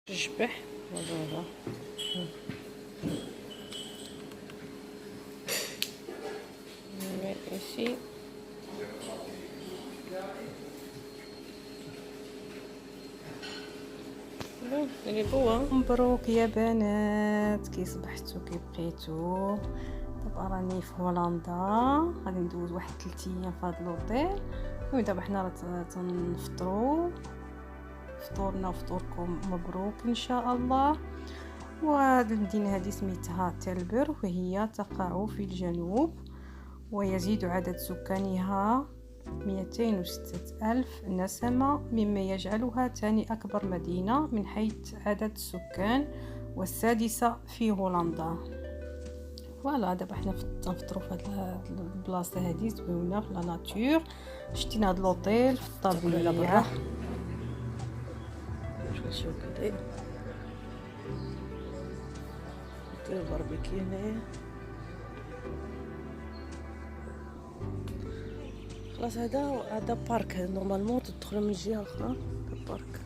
تشبح هذا ici. اللي بوا مبروك يا بنات، كي صبحتو كي بقيتو. دابا راني في هولندا، غادي ندوز واحد 3 ايام في هذا لوطيل، ودابا حنا راه تنفطروا. فطورنا وفطوركم مبروك ان شاء الله. وهذه المدينه هذه سميتها تلبر، وهي تقع في الجنوب، ويزيد عدد سكانها 206 ألف نسمة، مما يجعلها ثاني أكبر مدينة من حيث عدد السكان، والسادسة في هولندا. فوالا دابا حنا تنفطروا في هاد البلاصه هذه زوينه في لا ناتور. شتينا هاد لوطيل في الطبيعه. شوف كده ندير باربيكيو هنايا. خلاص هذا بارك، نورمالمون تدخل من الجهه الاخرى. هذا بارك.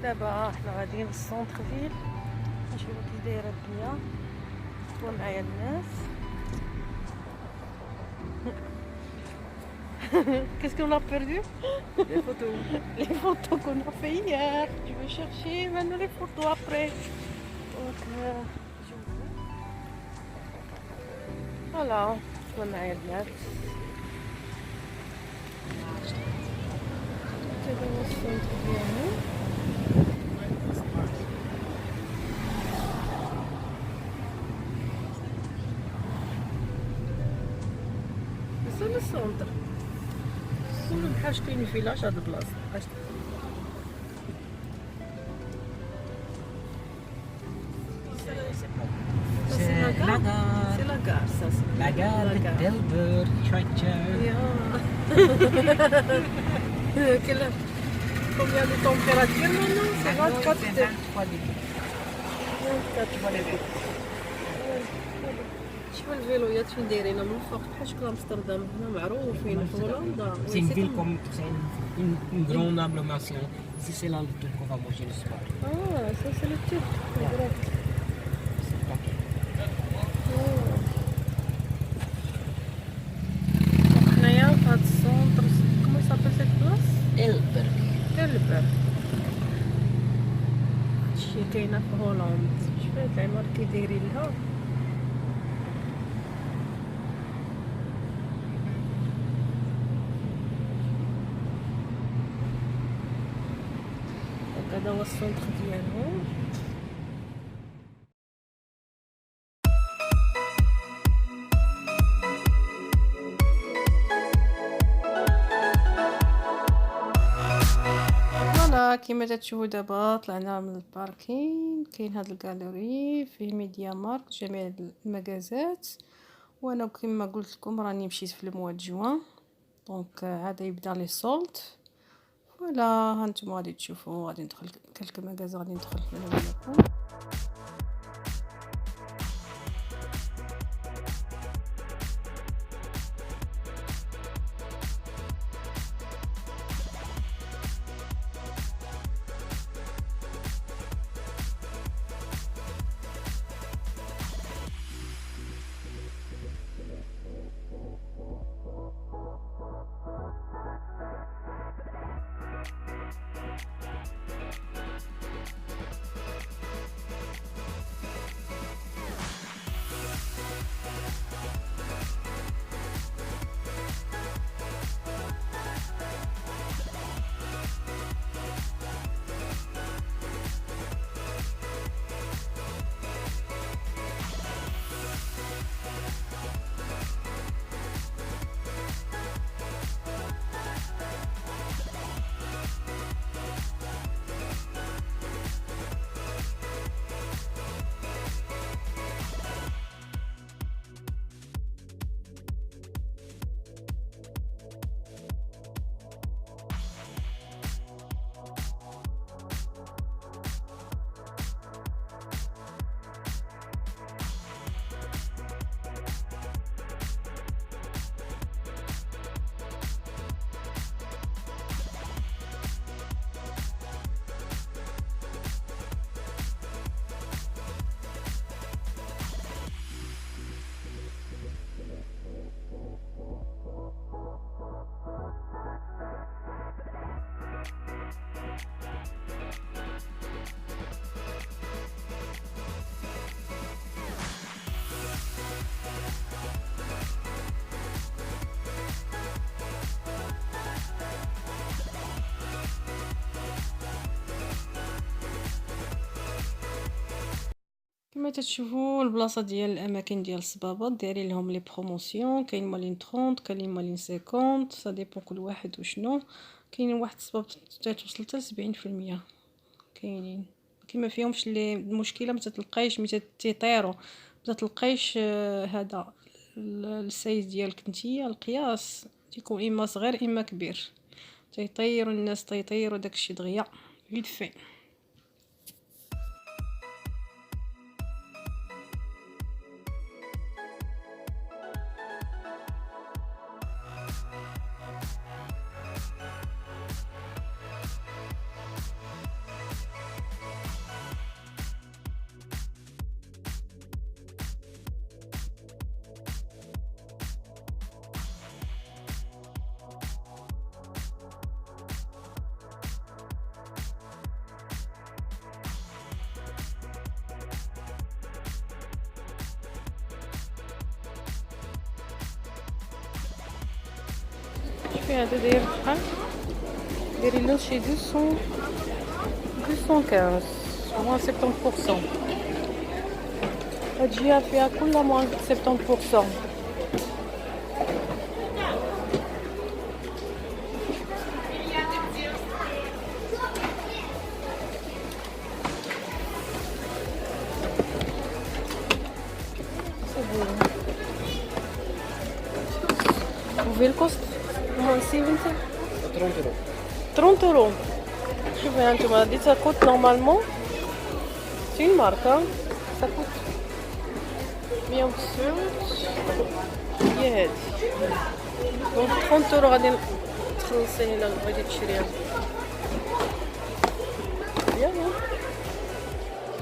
دابا حنا غاديين للسونتر فيل، نشوفوا كي دايره الدنيا. خطوه معايا الناس. Qu'est-ce qu'on a perdu? Les photos. Les photos qu'on a fait hier. Je vais chercher maintenant les photos après. Donc voilà, خطوه معايا البنات. هذا هو السونتر ديالنا. وصلنا السونتر، كله بحال كاين فيلاج هاد البلاصه. C'est la gare, ça. La gare de Tilburg, Combien de température maintenant? C'est 24 degrés. شوف الفيلويات فين دايرين من الفوق بحال شكل امستردام. هنا معروفين في هولندا. C'est une ville comme c'est une grande agglomération. Ici c'est là le truc qu'on va manger le soir. Ah, ça c'est le truc. حنايا في هاد السونتر. كومون سابيل سيت بلاص؟ Tilburg. تلبر. هادشي كاينه في هولندا. شوف هاد العمار كي دايرين لها. هذا هو السونتر ديالهم. فوالا كيما تتشوفوا دابا طلعنا من الباركين. كاين هاد الجاليري فيه ميديا مارك، جميع المغازات. وانا كما قلت لكم راني مشيت في الموا د جوان، دونك عاد يبدا لي سولد. فوالا هانتوما غادي تشوفوا. غادي ندخل كلك مغازا، غادي ندخل معكم. كما تتشوفوا البلاصه ديال الاماكن ديال الصبابط دايرين لهم لي بروموسيون، كاين مالين 30 كاين مالين 50 سا ديبون كل واحد وشنو. كاين واحد الصبابط توصل حتى 70%. كاينين كيما فيهمش اللي المشكله ما تتلقايش ملي تيطيروا ما تتلقايش هذا السايز ديالك نتيا القياس تيكون اما صغير اما كبير، تيطيروا الناس تيطيروا داكشي دغيا يدفي. شوفي هذا داير بحال دايرين له شي 215 موان 70%. هاد الجهه فيها كلها موان 70%. Vous le cost moins 70 30 euros. 30 euros. شوفي هانتوما هادي تاكوت نورمالمون سي اون مارك تاكوت 190 هي هادي دونك 30 اورو غادي تخلصي الا بغيتي تشريها. بيان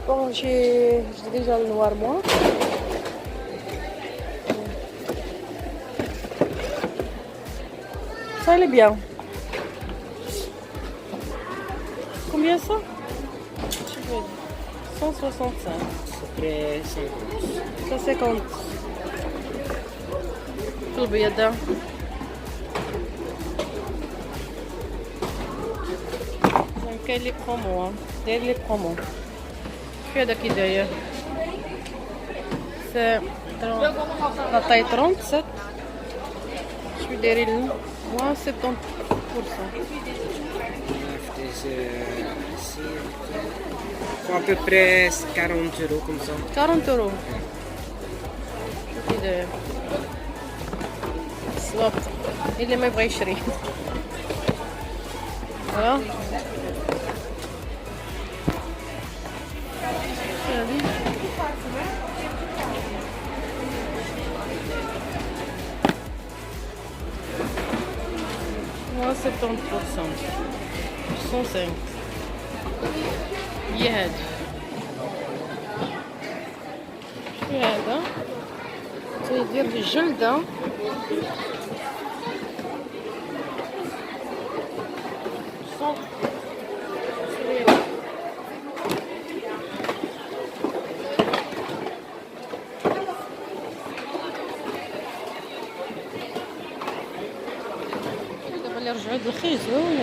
بون جي ديجا النوار موان. Ça elle est bien. Combien ça? 165. Après 50. 150. في البيضة. كاين لي برومو داير لي برومو. شوفي هذا كي داير. سي لا طاي 37. شوفي دايرين moins 70%. À peu près 40 euros comme ça. 40 euros. شوفي داير صواب اللي ما يبغى يشري. ها هذه moins 70%. 105. هي هذا. شوفي هذا تيدير الجلدة دابا اللي رجعوا الخيزون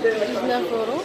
19 euros.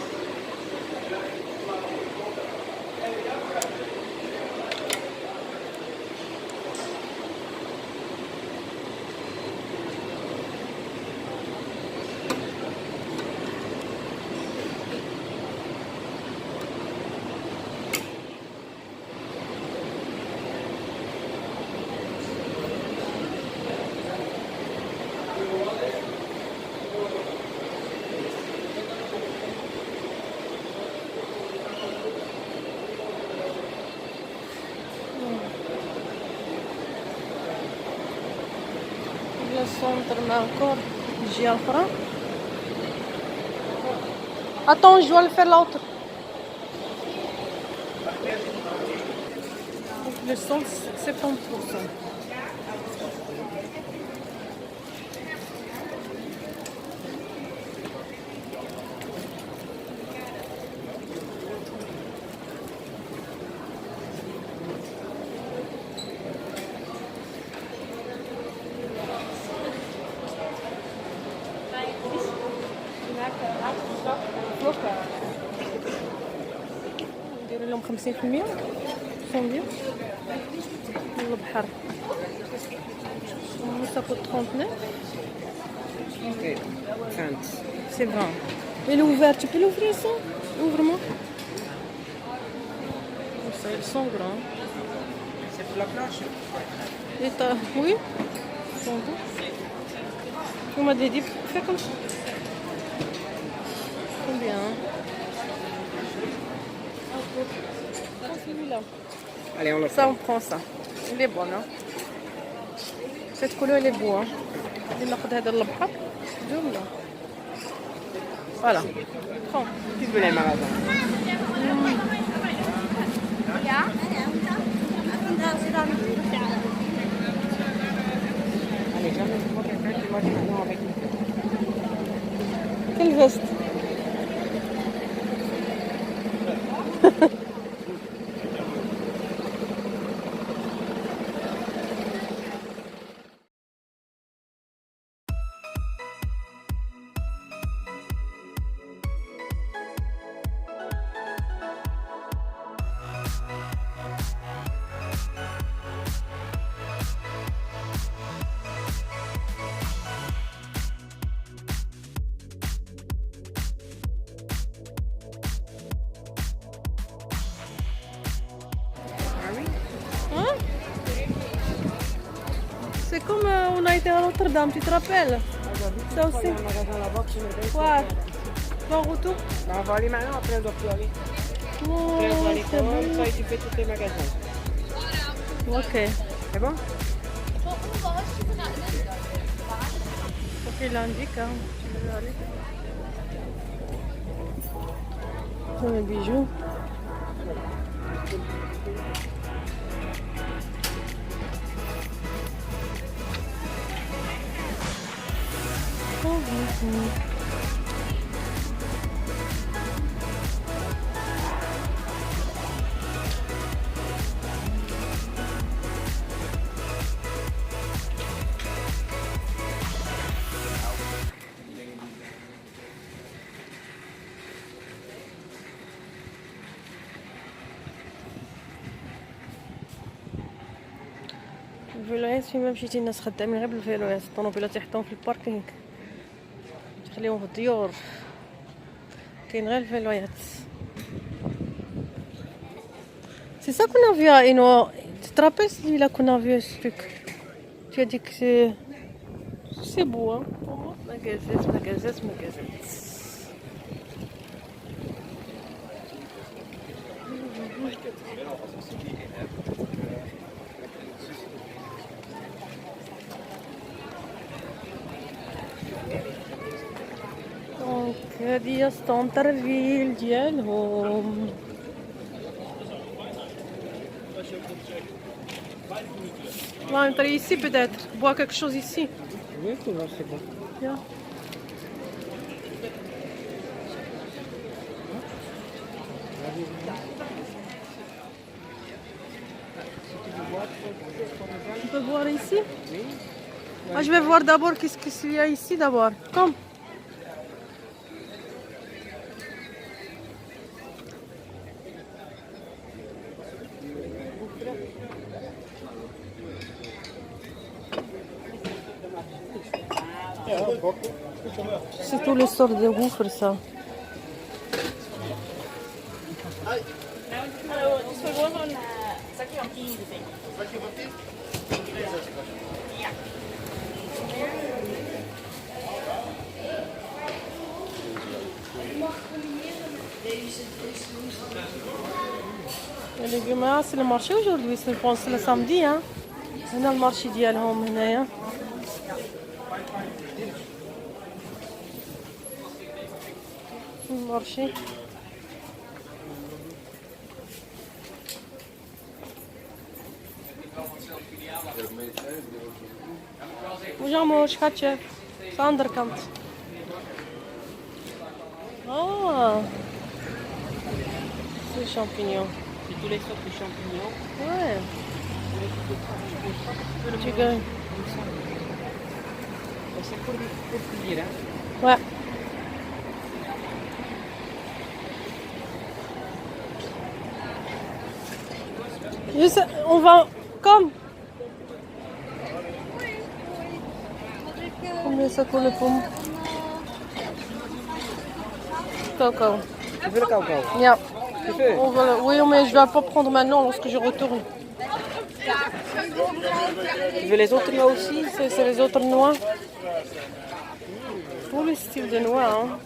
Le centre mais encore الجهة الأخرى. Attends, je dois le faire l'autre. Le centre 70%. ندير لهم 50% صومبيون البحر. Ça coûte 39. Ok, 30. C'est grand. Il est ouvert, tu peux l'ouvrir ça? Ouvre-moi. Ça, ils sont grands. C'est pour la planche? Et t'as... Oui. On m'a dit, fais comme ça. Combien? Celui-là. Allez, on le Ça, on prend ça. Il est bon, hein? Cette couleur, elle est beau, hein? ناخذ هذا البحر جملة. Voilà. Prends. Tu veux les magasins? Allez, jamais je vois quelqu'un qui marche maintenant avec nous. Quelle veste? Hein? C'est comme on a été à Rotterdam, tu te rappelles? Ça aussi. Il y a un magasin là-bas qui me donne. Ouais. Bon retour. Ben, on va aller maintenant, après on doit plus aller. Oh, Après on va aller c'est voir, bon. ça et tu fais tous les magasins. Ok. C'est bon? Ok, il indique, hein. Tu veux aller? C'est un bijou. الفيلويات فيما مشيتي الناس خدامين غير بالفيلويات، الطوموبيلات يحطوهم في الباركينغ تخليهم في الديور، كاين غير الفيلويات. C'est ça qu'on a vu à Eno. Tu te rappelles celui-là qu'on a vu ce truc? Tu as dit que c'est beau, hein? Magazettes. دونك هادي هي ستونترفيل ديالهم. On va entrer ici peut-être, boire quelque chose ici. Oui, tu vois, c'est bon. Viens. On peut boire ici? Oui. Ah, je vais voir d'abord qu'est-ce qu'il y a ici d'abord. Comme. C'est tous les sortes de gouffres, ça. Les légumes, c'est le marché aujourd'hui, je pense c'est le samedi. Hein. On a le marché ديالهم هنايا. Le marché. وجامو شحال صندر كانت. C'est les champignons. C'est tous les sortes de champignons. Ouais. Tu gagnes. C'est pour cuire, hein. Ouais. On va... Comme. Combien ça coûte le pomme? Cacao. Tu veux le cacao? Yeah. Tu veux? Oui, mais je vais pas prendre maintenant lorsque je retourne. Tu veux les autres noix aussi? C'est les autres noix. Tous les styles de noix, hein.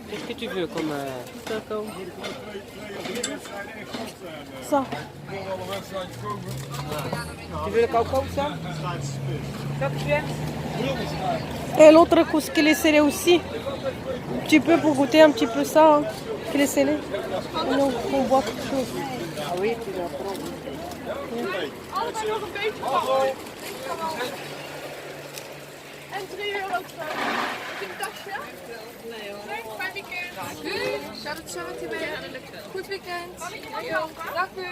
Qu'est-ce que tu veux comme... Cacao. Ça. Tu veux le cacao, ça? Ça que tu aimes? Et l'autre couche qui est scellé aussi. Un petit peu pour goûter un petit peu ça. Hein, qui est scellé. On boit quelque chose. Ah oui, tu vas prendre. En €3 een tasje? Nee hoor. Fijn weekend. U, gaat het zo met u mee? Goed weekend. Dag u.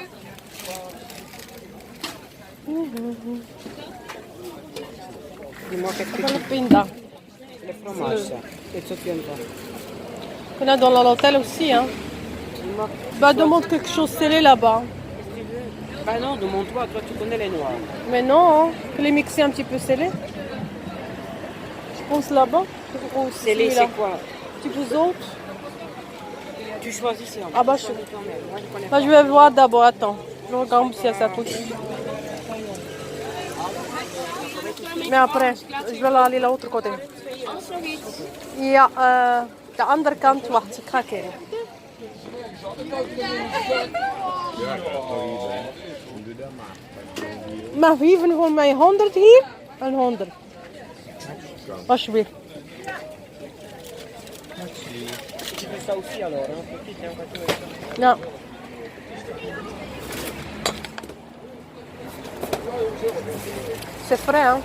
Dis-moi qu'est-ce que Dans tu le veux? pinda. Le fromage, ça. Qu'est-ce que tu aimes pas? On a dans l'hôtel aussi. Hein. Dis-moi. Bah demande quelque chose scellé là-bas. Qu'est-ce que tu veux? Bah non, demande-toi, toi tu connais les noirs. Mais non, hein, que les mixer un petit peu scellé. Je pense là-bas. Ou Scellé, celui-là. c'est quoi? Tu vous autres? Tu choisis, c'est Ah bah je... Moi, je connais Bah, je vais voir d'abord, attends. Je regarde si ça coûte. Mais après, je vais aller de l'autre côté. Ja, de andere kant, wacht, ik ga kijken. Maar wieven voor mij 100 hier? En 100. Alsjeblieft. Tu veux ça aussi alors, hein? Petit, hein, quand tu veux ça. Ja. C'est frais, hein?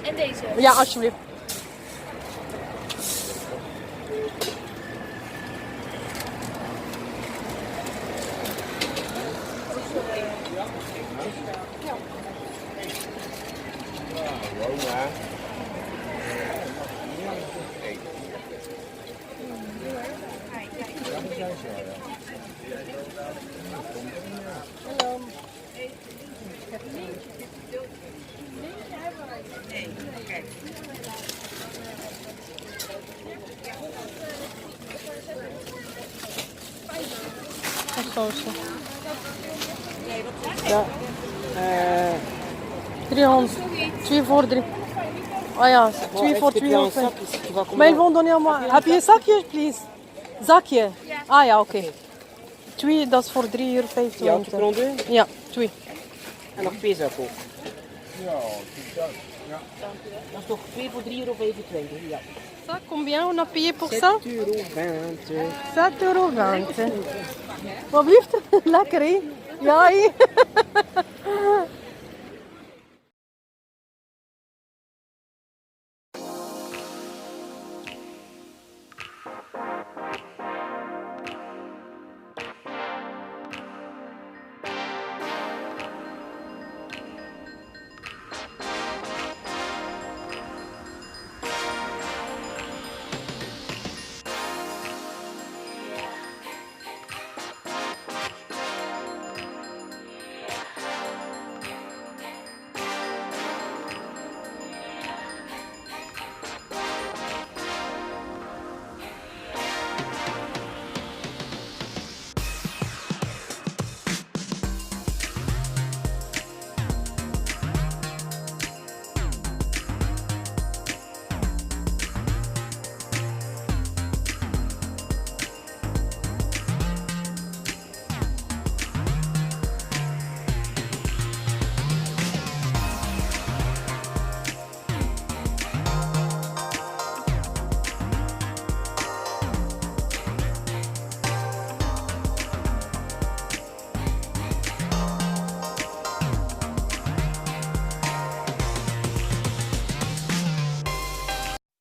En deze. Ja, alsjeblieft. Sausje. Ja. 300. 2 voor 3. Ah ja, 2 voor 2 euro. Maar ils vont donner à moi. Heb je een zakje, please? Zakje? Ah ja, oké. 2, dat is voor 3,25 euro. Ja, tu prends deux? Ja, 2. En nog 2 zakken ook. Dat is toch 2 voor 3,25 €? Ja. Ça, combien on a payé pour ça? 7,20 €. 7,20 €. Wat blieft? Lekker, hè? Ja, hè?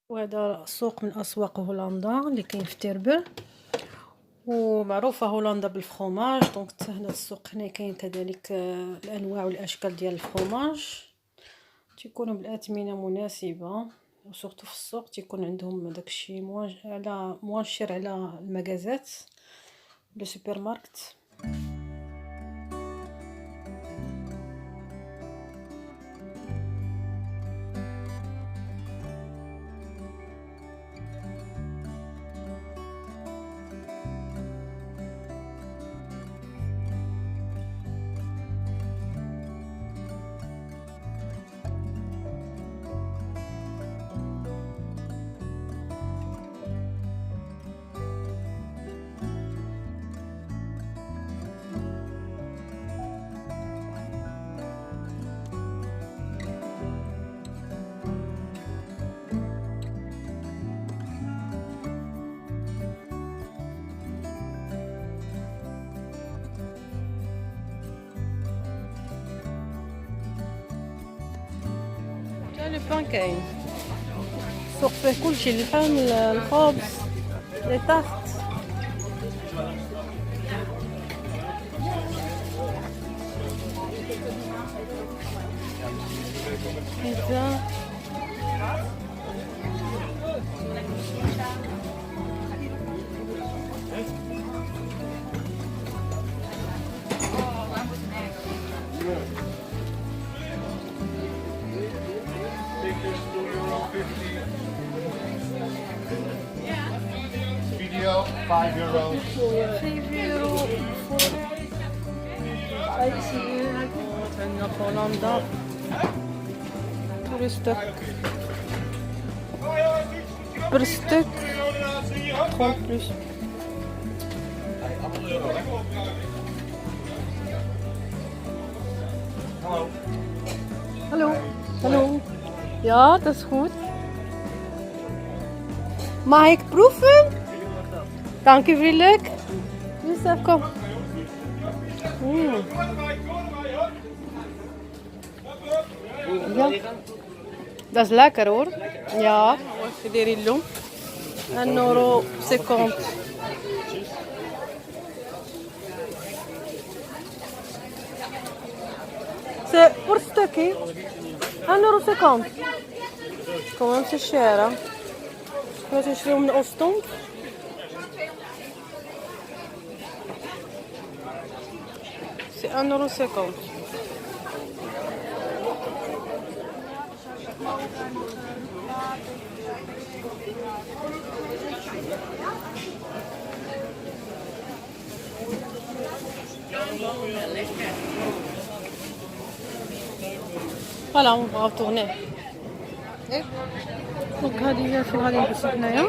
وهذا سوق من أسواق هولندا اللي كاين في تيربه، ومعروفة هولندا بالفخوماج. دونك هنا السوق هنا كاين كذلك الأنواع والأشكال ديال الفخوماج، تيكونوا بالأثمنة مناسبة. وسورتو في السوق تيكون عندهم داكشي موان شير على المغازات لو سوبر ماركت. لي بان كاين السوق فيه كلشي، اللحم، الخبز، لي طارت. بيتزا. Video, €5. €5 عندنا في هولندا بور ستوك 30 بلس. Hallo. Hallo. Ja, dat is goed. Mag ik proeven? Dank u vriendelijk. Yusuf, kom. Ja. Dat is lekker hoor. Ja, wat je hier doen? €1,50. C'est pour stuk, hè? €1,50. Quand même, c'est cher, hein? Wat is er om de Ostend? C'est €1,50. Voilà, on va retourner. Donc هذه فين غادي نجلسو هنايا.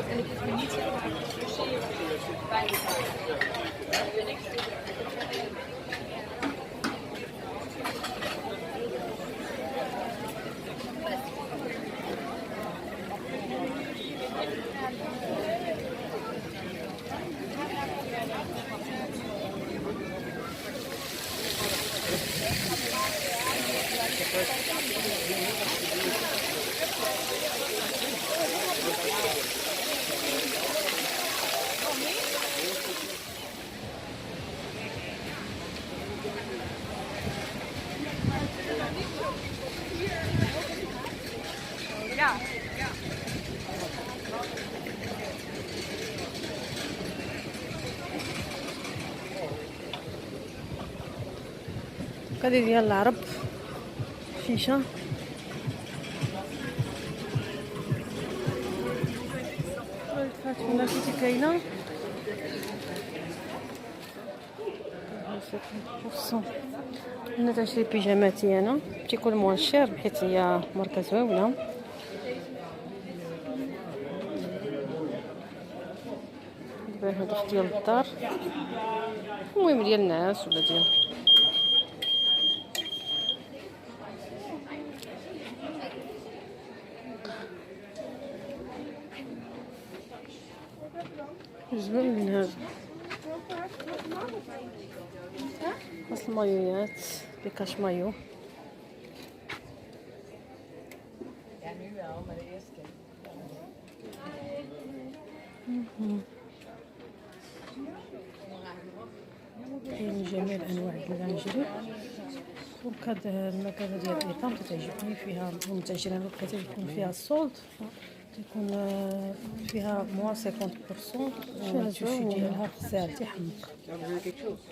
هذه ديال العرب شيشه. الفاتونه كي كاينه انا تنشري بيجاماتي، انا تيكون موان شير حيت هي ماركه زوينه. دابا هذا ديال الدار، المهم ديال الناس ولا ديال زوين. هذا خاص المايويات بكاش مايو. كاين جميع انواع اللانجري. دونك هاد المكانه ديال الايطام تعجبني فيها المتاجرين الوقت يكون فيها السولد تكون فيها موان 50% والسوشي ديالها غزال تيحمق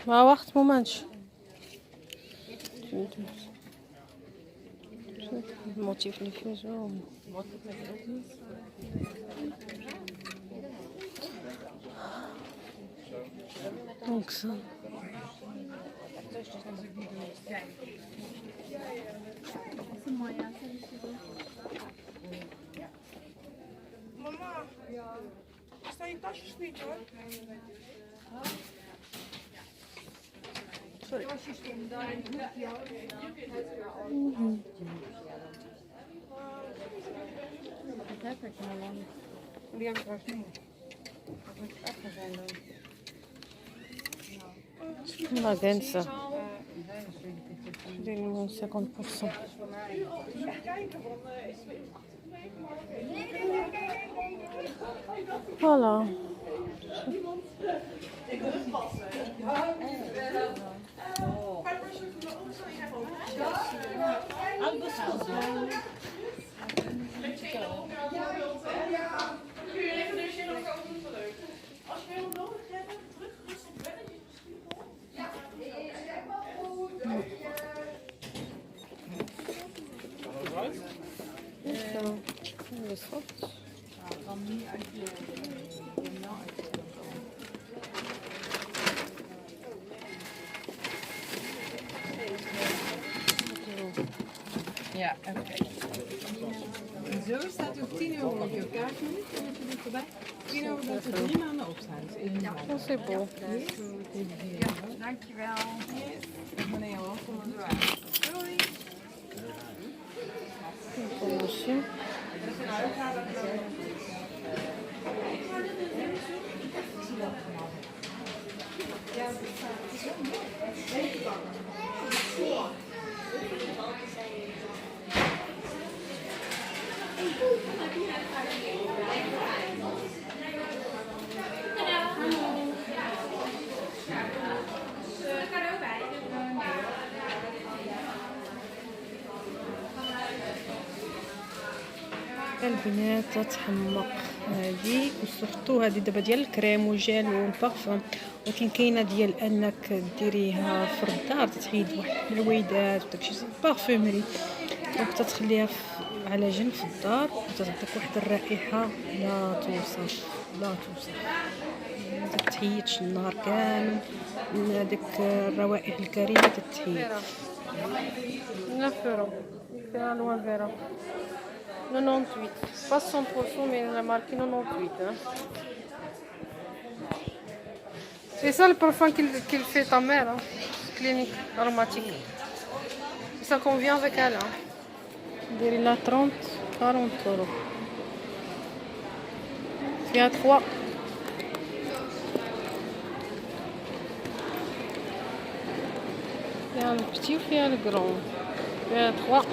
ما وقت مومنتش الموتيف اللي فيه زوين دونك سا لا جنسة ديال 50%. فوالا Ja, oké. Zo staat ook 10 euro op je kaart nu. Kom je er voorbij? 10 euro dat er 3 maanden op staat. Ja, dat is bon. Ja, dankjewel. Yes. Meneer hoor, kom maar door. Doei. Promotion. البنات تتحمق هذه وسورتو هذه دابا ديال الكريم والجيل والبارفان، ولكن كاينه ديال انك ديريها في الدار تتحيد واحد الرويدات وداكشي بارفومري، دونك تتخليها على جنب في الدار وتعطيك واحد الرائحه لا توصف لا توصف، ما تتحيدش النهار كامل من هذيك الروائح الكريمه تتحيد. لا فيرو فيها الوان فيرا 98, pas 100% mais la marque 98 hein. C'est ça le parfum qu'il fait ta mère hein? Clinique aromatique. Ça convient avec elle hein? Diri la 30 40 euros. Il y a 3. Il y a le petit ou il y a le grand. Il y a 3.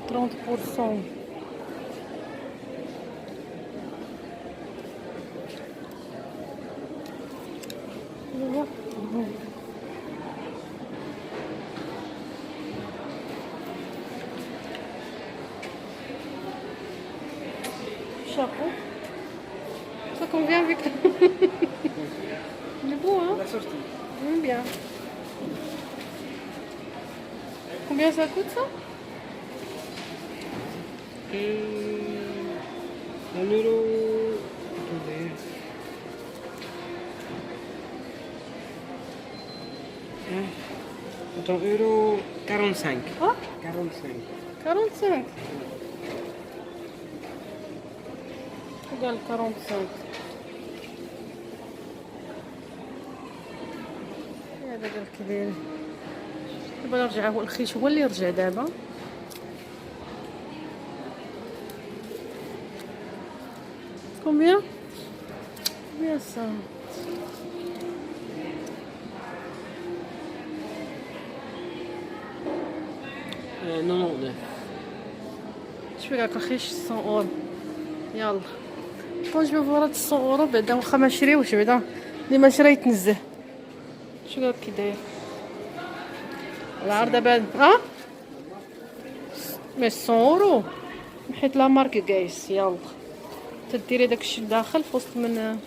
30%. Chapeau. Ça convient avec le beau hein? Bien. Combien ça coûte ça? 1 euro. Attendez. Attends, euro 45. Ah 45. 45. Regarde 45. هذا قال كبير. دابا نرجع هو الخيش هو اللي رجع دابا. Combien? Combien ça? Non. شوف لك الخيش 100 اورو. يلا كون جو فورات 100 اورو بعدا واخا ما شريوش بعدا اللي ما شرا يتنزه. شنو كي داير العرض دابا مي 100 اورو حيت لا مارك كايس. يلا تديري داكشي لداخل في وسط من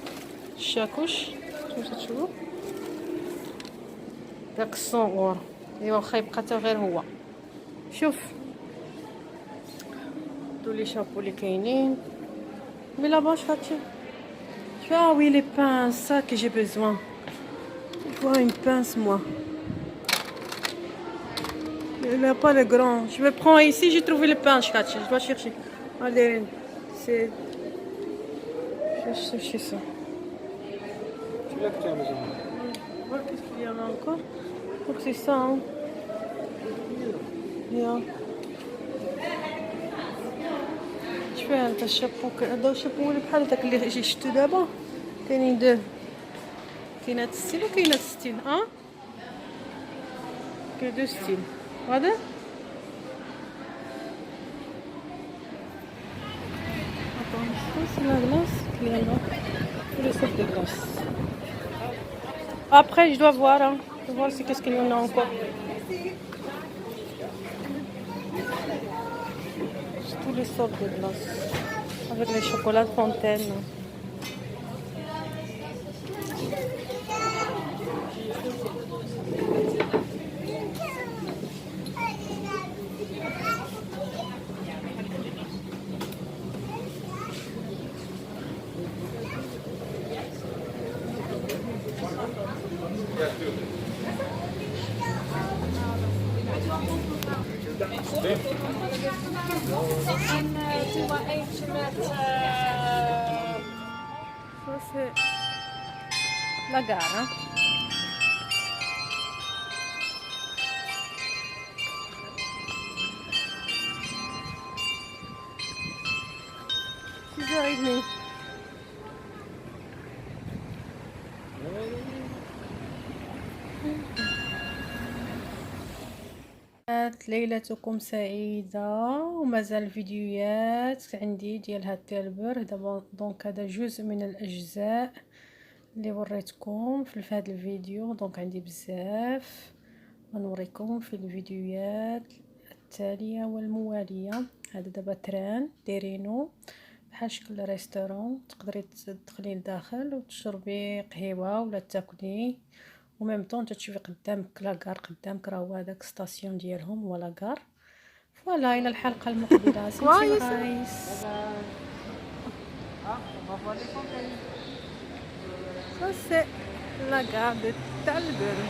الشاكوش تشوفوا داك 100 اورو. ايوا واخا يبقى حتى غير هو. شوف دو لي شابو اللي كاينين مي لاباش فاتي. Ah oui, les pinces, ça que j'ai besoin. Je vois une pince, moi. Il n'y a pas le grand. Je vais prendre ici, j'ai trouvé le pince, je dois chercher. Allez, c'est... Je vais chercher ça. Celui-là que tu as besoin. Voir qu'est-ce qu'il y en a encore. Donc c'est ça, hein. Bien. شوفي هذا الشابو هذا الشابو اللي بحال داك اللي شفتو دابا كاينين دو. كاين هاد الستيل وكاين هاد الستيل. كاين دو ستيل. هذا c'est la glace qu'il y a là. Tous les sortes de glace. Après je dois voir, hein. Je dois voir qu'est-ce qu'il y en a encore. Tous les sortes de glace avec les chocolats de fontaine. Ça c'est la gare, hein. 6h30. ليلتكم سعيدة ومازال الفيديوهات عندي ديال هاد التلبر دابا. دونك هذا جزء من الاجزاء اللي وريتكم في هذا الفيديو. دونك عندي بزاف غنوريكم في الفيديوهات التالية والموالية. هذا دابا تران دايرينو بحال شكل ريستورون، تقدري تدخلي لداخل وتشربي قهيوه ولا تاكلي وميم طون تشوفي قدامك لاكار. قدامك راه هو هذاك ستاسيون ديالهم هو لاكار. فوالا الى الحلقه المقبله. كويس Ça c'est la gare de Talbot.